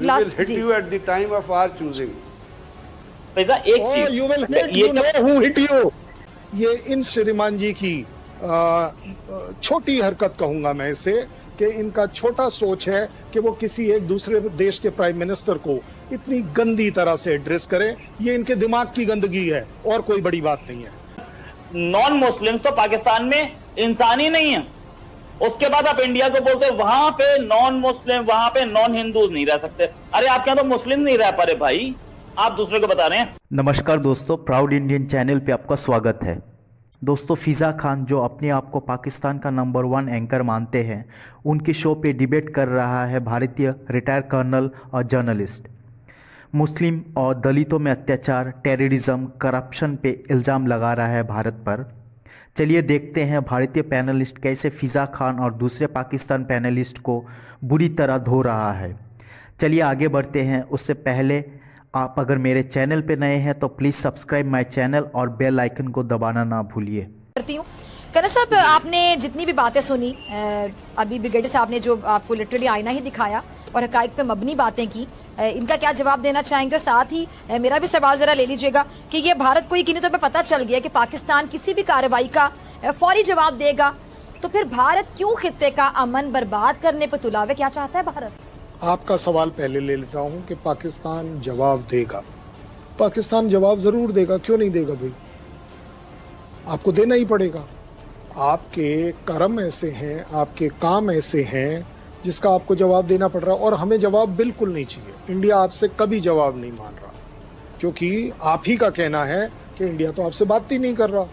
Last hit you at the time of our choosing. एक चीज you will hit, you know who hit you. ये इन श्रीमान जी की छोटी हरकत कहूंगा मैं इसे, कि इनका छोटा सोच है कि वो किसी एक दूसरे देश के प्राइम मिनिस्टर को इतनी गंदी तरह से एड्रेस करें। ये इनके दिमाग की गंदगी है और कोई बड़ी बात नहीं है। नॉन मुस्लिम्स तो पाकिस्तान में इंसान ही नहीं है, उसके बाद आप इंडिया को बोलते हो वहां पे नॉन मुस्लिम, वहां पे नॉन हिंदू नहीं रह सकते। अरे आपके यहाँ तो मुस्लिम नहीं रह पा रहे भाई, आप दूसरे को बता रहे हैं। नमस्कार दोस्तों, प्राउड इंडियन चैनल पे आपका स्वागत है। दोस्तों, फिज़ा खान जो अपने आप को पाकिस्तान का नंबर 1 एंकर मानते हैं, उनके शो पे डिबेट कर रहा है भारतीय रिटायर कर्नल और जर्नलिस्ट। मुस्लिम और दलितों में अत्याचार, टेररिज्म, करप्शन पे इल्ज़ाम लगा रहा है भारत पर। चलिए देखते हैं भारतीय पैनलिस्ट कैसे फिज़ा खान और दूसरे पाकिस्तान पैनलिस्ट को बुरी तरह धो रहा है। चलिए आगे बढ़ते हैं। उससे पहले आप अगर मेरे चैनल पे नए हैं तो प्लीज़ सब्सक्राइब माय चैनल और बेल आइकन को दबाना ना भूलिए। करती हूँ कर्नल साहब, आपने जितनी भी बातें सुनी, अभी ब्रिगेडियर साहब ने जो आपको लिटरली आईना ही दिखाया और हकाइक पे मबनी बातें की, इनका क्या जवाब देना चाहेंगे? और साथ ही मेरा भी सवाल जरा ले लीजिएगा कि ये भारत को यकीनी तौर पे पता चल गया कि पाकिस्तान किसी भी कार्रवाई का फौरी जवाब देगा, तो फिर भारत क्यों खित्ते का अमन बर्बाद करने पर तुला हुआ? क्या चाहता है भारत? आपका सवाल पहले ले लेता हूं कि पाकिस्तान जवाब देगा। पाकिस्तान जवाब जरूर देगा, क्यों नहीं देगा भाई? आपको देना ही पड़ेगा। आपके कर्म ऐसे हैं, आपके काम ऐसे हैं जिसका आपको जवाब देना पड़ रहा है, और हमें जवाब बिल्कुल नहीं चाहिए। इंडिया आपसे कभी जवाब नहीं मान रहा, क्योंकि आप ही का कहना है कि इंडिया तो आपसे बात ही नहीं कर रहा।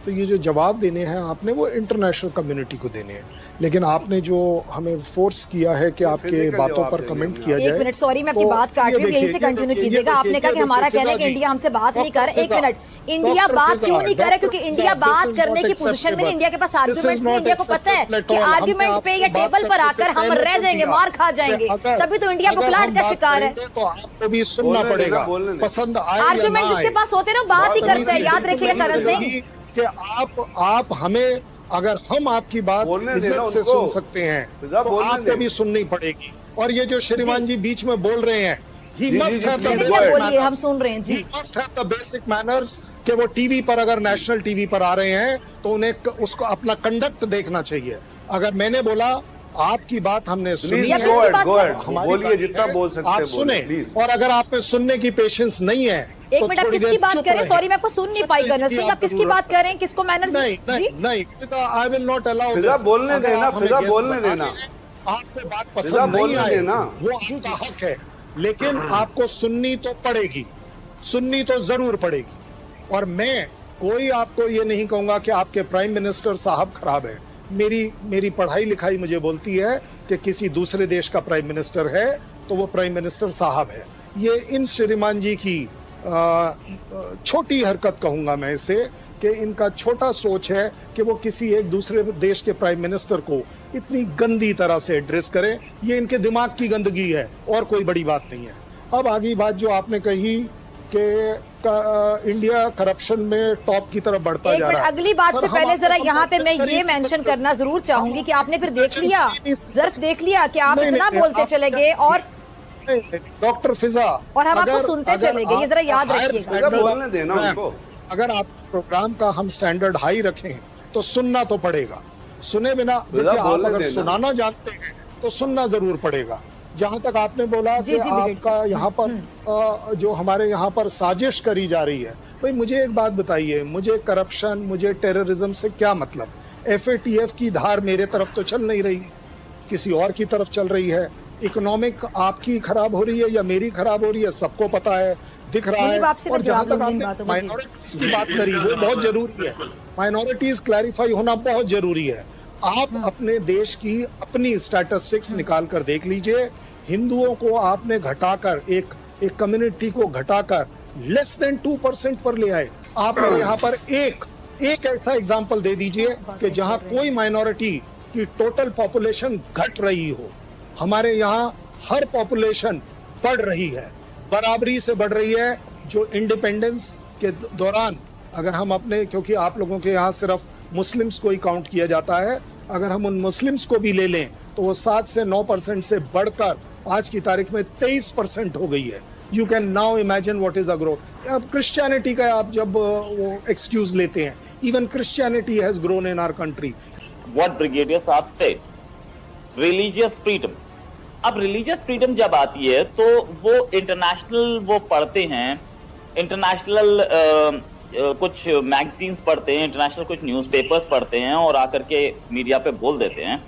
तो ये जो जवाब देने हैं आपने, वो इंटरनेशनल कम्युनिटी को देने हैं। लेकिन आपने जो हमें फोर्स किया है कि आपके बातों पर कमेंट किया जाए। एक मिनट, सॉरी मैं आपकी बात काट रही हूँ, यहीं से कंटिन्यू कीजिएगा। आपने कहा कि हमारा कहना है कि इंडिया हमसे बात नहीं कर। एक मिनट, इंडिया बात क्यों नहीं कर रहा? क्योंकि इंडिया बात करने की पोजीशन में, इंडिया के पास आर्गुमेंट्स नहीं। इंडिया को पता है कि आर्गुमेंट पे या टेबल पर आकर हम रह जाएंगे, मार खा जाएंगे, तभी तो इंडिया बुखलाहट का शिकार है। तो आपको भी सुनना पड़ेगा, पसंद आए या ना आए। आर्गुमेंट जिसके पास होते हैं ना बात ही करते हैं, याद रखिएगा कर्नल सिंह कि आप हमें, अगर हम आपकी बात इज्जत से सुन सकते हैं तो आपको भी सुननी पड़ेगी। और ये जो श्रीमान जी बीच में बोल रहे हैं, he must have the basic बोलिए, हम सुन रहे हैं जी। He must have the basic manners कि वो टीवी पर, अगर नेशनल टीवी पर आ रहे हैं तो उन्हें उसको अपना कंडक्ट देखना चाहिए। अगर मैंने बोला आपकी बात हमने सुनी, बोलिए जितना बोल सकते हैं, आप सुने। और अगर आप में सुनने की पेशेंस नहीं है, एक मिनट, आप किसकी बात कर रहे हैं? सॉरी मैं आपको सुन नहीं पाई कर्नल सिंह, आप किसकी बात कर रहे हैं? किसको मैनर्स? नहीं, आई विल नॉट अलाउ। फिजा बोलने देना, फिजा बोलने देना। आपको बात पसंद नहीं आए वो आपका हक है, लेकिन आपको सुननी तो पड़ेगी, सुननी तो जरूर पड़ेगी। और मैं कोई आपको ये नहीं कहूंगा कि आपके प्राइम मिनिस्टर साहब खराब है। मेरी पढ़ाई लिखाई मुझे बोलती है कि किसी दूसरे देश का प्राइम मिनिस्टर है तो वो प्राइम मिनिस्टर साहब है। ये इन श्रीमान जी की छोटी हरकत कहूंगा मैं इसे, कि इनका छोटा सोच है कि वो किसी एक दूसरे देश के प्राइम मिनिस्टर को इतनी गंदी तरह से एड्रेस करें। ये इनके दिमाग की गंदगी है और कोई बड़ी बात नहीं है। अब आगे बात जो आपने कही कि इंडिया करप्शन में टॉप की तरफ बढ़ता जा रहा है। अगली बात से पहले जरा यहाँ पे मैं ये मेंशन करना जरूर चाहूंगी कि आपने फिर देख लिया, जर्फ देख लिया कि आप इतना बोलते चले गए और डॉक्टर फिजा, और हम आपको सुनते चले गए, ये जरा याद रखिएगा। बोलने देना उनको। अगर आप प्रोग्राम का हम स्टैंडर्ड हाई रखें तो सुनना तो पड़ेगा। सुने बिना, देखिए आप अगर सुनाना जानते हैं तो सुनना जरूर पड़ेगा। जहां तक आपने बोला कि आपका यहाँ पर जो हमारे यहाँ पर साजिश करी जा रही है, भाई मुझे एक बात बताइए, मुझे करप्शन, मुझे टेररिज्म से क्या मतलब? FATF की धार मेरे तरफ तो चल नहीं रही, किसी और की तरफ चल रही है। इकोनॉमिक आपकी खराब हो रही है या मेरी खराब हो रही है, सबको पता है, दिख रहा है। और जहां तक आपने माइनॉरिटीज की बात करी, वो बहुत जरूरी है। माइनॉरिटीज क्लैरिफाई होना बहुत जरूरी है। आप अपने देश की अपनी स्टैटिस्टिक्स निकाल कर देख लीजिए। हिंदुओं को आपने घटाकर, एक कम्युनिटी को घटाकर लेस देन 2% पर ले आए। आप यहाँ पर एक ऐसा एग्जाम्पल दे दीजिए कि जहां कोई माइनॉरिटी की टोटल पॉपुलेशन घट रही हो। हमारे यहाँ हर पॉपुलेशन बढ़ रही है, बराबरी से बढ़ रही है। जो इंडिपेंडेंस के दौरान, अगर हम अपने, क्योंकि आप लोगों के यहाँ सिर्फ मुस्लिम्स को ही काउंट किया जाता है, अगर हम उन मुस्लिम्स को भी ले लें तो वो 7 से 9% से बढ़कर आज की तारीख में 23% हो गई है। You can now imagine what is the growth. अब क्रिश्चियनिटी का आप जब वो एक्सक्यूज लेते हैं, even Christianity has grown in our country. What brigadier साहब से रिलीजियस फ्रीडम, अब रिलीजियस फ्रीडम जब आती है तो वो इंटरनेशनल वो पढ़ते हैं, इंटरनेशनल कुछ मैगजीन्स पढ़ते हैं, इंटरनेशनल कुछ न्यूज़पेपर्स पढ़ते हैं और आकर के मीडिया पे बोल देते हैं।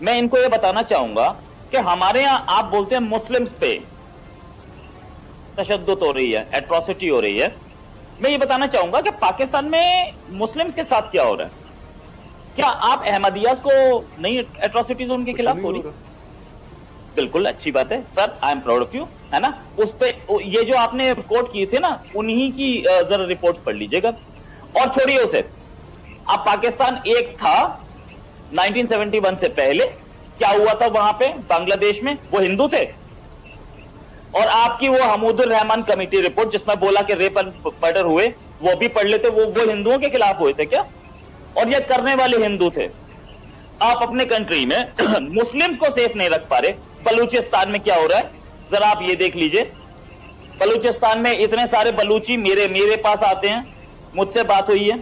मैं इनको ये बताना चाहूंगा कि हमारे यहाँ आप बोलते हैं मुस्लिम्स पे तशद्दुद हो रही है, एट्रोसिटी हो रही है। मैं ये बताना चाहूंगा कि पाकिस्तान में मुस्लिम्स के साथ क्या हो रहा है। क्या आप अहमदियास को नहीं एट्रोसिटीज उनके खिलाफ हो रही? बिल्कुल अच्छी बात है sir, I am proud of you, है ना। उस पे ये जो आपने कोट किए थे ना, उन्हीं की जरा रिपोर्ट पढ़ लीजिएगा और छोड़िए उसे। अब पाकिस्तान एक था 1971 से पहले, क्या हुआ था वहां पे बांग्लादेश में? वो हिंदू थे। और आपकी वो हमूदुर रहमान कमेटी रिपोर्ट जिसमें बोला कि रेप एंड मर्डर हुए, वो भी पढ़ लेते। वो हिंदुओं के खिलाफ हुए थे क्या? और ये करने वाले हिंदू थे। आप अपने कंट्री में मुस्लिम्स को सेफ नहीं रख पा रहे। बलूचिस्तान में क्या हो रहा है जरा आप ये देख लीजिए। बलूचिस्तान में इतने सारे बलूची मेरे पास आते हैं, मुझसे बात हुई है,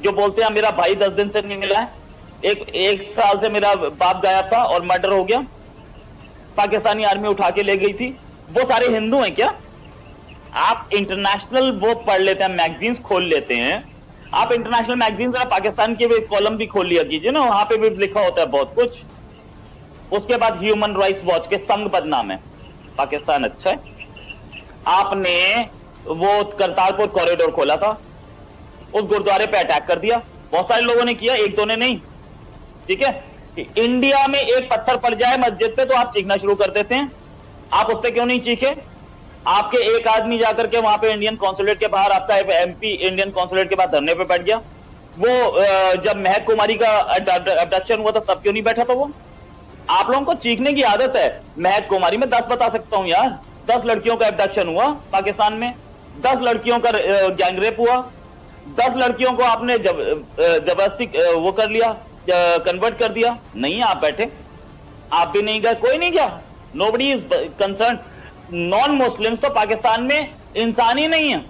जो बोलते हैं मेरा भाई 10 दिन से नहीं मिला है, एक साल से मेरा बाप गायब था और मर्डर हो गया, पाकिस्तानी आर्मी उठा के ले गई थी। वो सारे हिंदू हैं क्या? आप इंटरनेशनल वो पढ़ लेते हैं, मैगजीन्स खोल लेते हैं। आप इंटरनेशनल मैगजीन्स पाकिस्तान के भी कॉलम भी खोल लिया कीजिए ना, वहां पे भी लिखा होता है बहुत कुछ। उसके बाद ह्यूमन राइट्स वॉच के संग बदनाम है, पाकिस्तान अच्छा है। आपने वो करतारपुर कॉरिडोर खोला था, उस गुरुद्वारे पे अटैक कर दिया, बहुत सारे लोगों ने किया, एक दो ने नहीं, ठीक है। इंडिया में एक पत्थर पड़ जाए मस्जिद पे तो आप चीखना शुरू कर देते हैं, आप उस पर क्यों नहीं चीखे? आपके एक आदमी जाकर के वहां पे इंडियन कॉन्सुलेट के बाहर, आपका एमपी इंडियन कॉन्सुलेट के बाहर धरने पे बैठ गया। वो जब महक कुमारी का अबडक्शन हुआ था तब क्यों नहीं बैठा था वो? आप लोगों को चीखने की आदत है। महक कुमारी में 10 बता सकता हूं यार, 10 लड़कियों का अबडक्शन हुआ पाकिस्तान में, 10 लड़कियों का गैंगरेप हुआ, 10 लड़कियों को आपने जबरदस्ती वो कर लिया, कन्वर्ट कर दिया। नहीं आप बैठे, आप भी नहीं गए, कोई नहीं गया, nobody is concern. Non Muslims तो पाकिस्तान में इंसान ही नहीं है।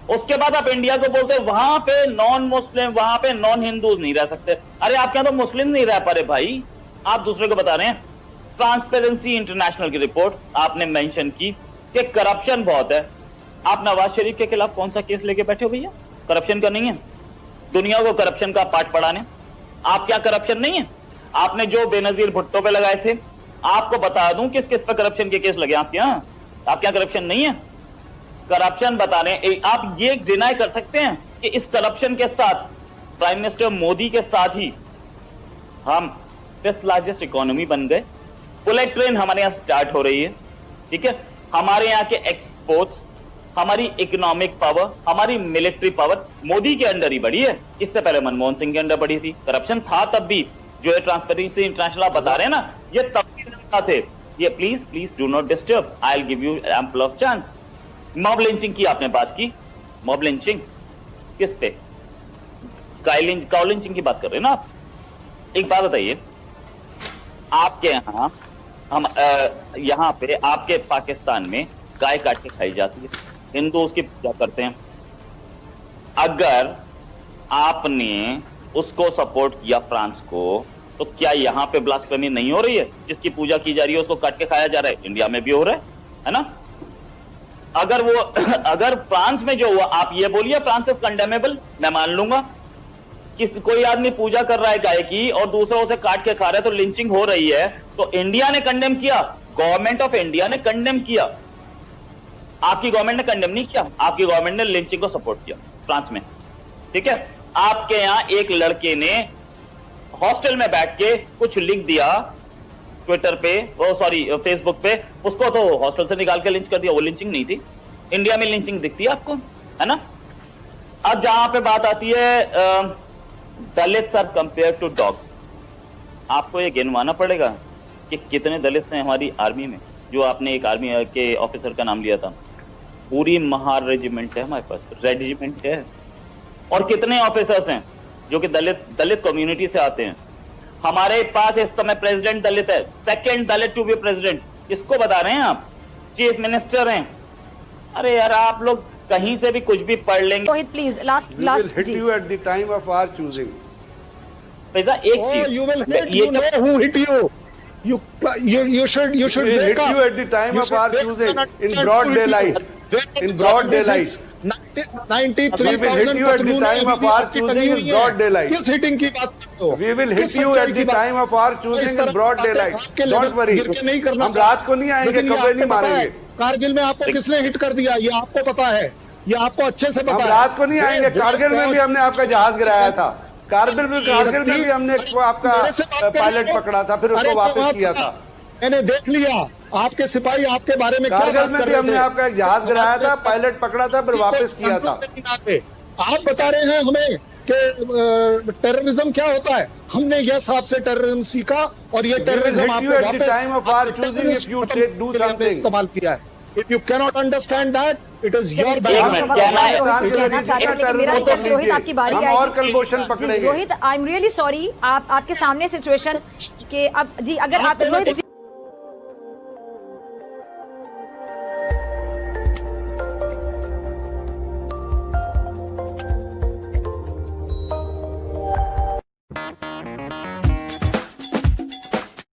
उसके बाद आप इंडिया को बोलते हैं वहां पे नॉन मुस्लिम, वहां पे नॉन हिंदू नहीं रह सकते। अरे आप क्या तो मुस्लिम नहीं रह पा रहे भाई, आप दूसरे को बता रहे हैं। ट्रांसपेरेंसी इंटरनेशनल की रिपोर्ट आपने मेंशन की कि करप्शन बहुत है। आप नवाज शरीफ के खिलाफ कौन सा केस लेके बैठे हो भैया? करप्शन का नहीं है, दुनिया को करप्शन का पाठ पढ़ाने। आप क्या करप्शन नहीं है? आपने जो बेनजीर भुट्टो पे लगाए थे, आपको बता दूं किस किस पर करप्शन के केस लगे आपके यहाँ। आप क्या करप्शन नहीं है? करप्शन बता रहे हैं। आप ये डिनाई कर सकते हैं कि इस करप्शन के साथ प्राइम मिनिस्टर मोदी के साथ ही हम 5th लार्जेस्ट इकोनॉमी बन गए। बुलेट ट्रेन हमारे यहाँ स्टार्ट हो रही है, ठीक है। हमारे यहाँ के एक्सपोर्ट्स, हमारी इकोनॉमिक पावर, हमारी मिलिट्री पावर मोदी के अंडर ही बढ़ी है। इससे पहले मनमोहन सिंह के अंडर बढ़ी थी। करप्शन था तब भी, जो है ट्रांसपेरेंसी इंटरनेशनल आप बता रहे हैं ना, ये तब भी थे। ये please do not disturb, I will give you ample of chance. Mob lynching की आपने बात की, मॉब लिंचिंग किस पे? काउ लिंचिंग की बात कर रहे हैं ना आप। एक बात बताइए, आपके यहाँ हम यहाँ पे आपके पाकिस्तान में गाय काट के खाई जाती है, हिंदू उसकी पूजा करते हैं। अगर आपने उसको सपोर्ट किया फ्रांस को, तो क्या यहाँ पे ब्लास्फेमी नहीं हो रही है? जिसकी पूजा की जा रही है उसको काट के खाया जा रहा है, इंडिया में भी हो रहा है ना। अगर फ्रांस में जो हुआ, आप ये बोलिए फ्रांस इज कंडेमेबल, मैं मान लूंगा। कोई आदमी पूजा कर रहा है गाय की और दूसरा उसे काट के खा रहा है तो लिंचिंग हो रही है, तो इंडिया ने कंडेम किया, गवर्नमेंट ऑफ इंडिया ने कंडेम किया। आपकी गवर्नमेंट ने कंडेम नहीं किया, आपकी गवर्नमेंट ने लिंचिंग को सपोर्ट किया फ्रांस में, ठीक है। आपके यहां एक लड़के ने हॉस्टल में बैठ के कुछ लिख दिया ट्विटर पे, सॉरी फेसबुक पे, उसको तो हॉस्टल से निकाल के लिंच कर दिया। वो लिंचिंग नहीं थी। इंडिया में लिंचिंग दिखती है आपको, है ना। अब जहां पे बात आती है Dalits are compare to dogs, आपको ये गिनवाना पड़ेगा कि कितने दलित्स हैं हमारी आर्मी में। जो आपने एक आर्मी के ऑफिसर का नाम लिया था, पूरी महार रेजिमेंट है हमारे पास, रेजिमेंट है। और कितने ऑफिसर्स हैं जो कि दलित कम्युनिटी से आते हैं। हमारे पास इस समय प्रेसिडेंट दलित है, second Dalit to be president, किसको बता रहे हैं आप? चीफ मिनिस्टर हैं। अरे यार आप लोग कहीं से भी कुछ भी पढ़ लेंगे। Rohit please last We will last hit जी you at the time of our choosing. Faiza एक Oh, चीज you will hit. ये You जो know who hit you. You should We will wake hit up. you at the time You of should our wake up choosing, and in understand broad who hit you. daylight. Wake up In broad and daylight. 93,000 We will hit you at the time of our choosing in broad daylight. किस hitting की बात करते हो? We will hit किस you सच्चाई at की the बात- time of our इस choosing तरह in broad की बातें daylight. आपके Don't लेवल worry. गिर के नहीं करना हम रात को नहीं आएंगे, लेकिन ये कभी नहीं आपको पता है, मारेंगे। कारगिल में आपको किसने हिट कर दिया ये आपको पता है, ये आपको अच्छे से पता हम है। रात को नहीं आएंगे। कारगिल में भी हमने आपका जहाज गिराया था। कारगिल में भी हमने आपका मेरे से बात करें पायलट तो- पकड़ा था, फिर अरे उसको तो वापस आप- किया था। मैंने देख लिया आपके सिपाही आपके बारे में क्या कारगिल बात में कर भी रहे हमने थे। आपका एक जहाज गिराया था, पायलट पकड़ा था, फिर वापस किया था। आप बता रहे हैं हमें कि टेररिज्म क्या होता है। हमने यस आपसे टेररिज्म सीखा और ये will टेररिज्म hit आपको you at the वापस time of our choosing if you say do something. इस्तेमाल किया है। If you cannot understand that, it is your चलिए, bad. एक हम मिनट, अब क्या मैं- रोहित जी कहना चाहते हैं, लेकिन मेरा टेररिज्म एक रोहित आपकी बारी हम आएगी। और कल क्वेश्चन जी, पकड़ेंगे। Rohit I am really sorry, आप आपके सामने सिचुएशन के अब जी अगर आप रोहित जी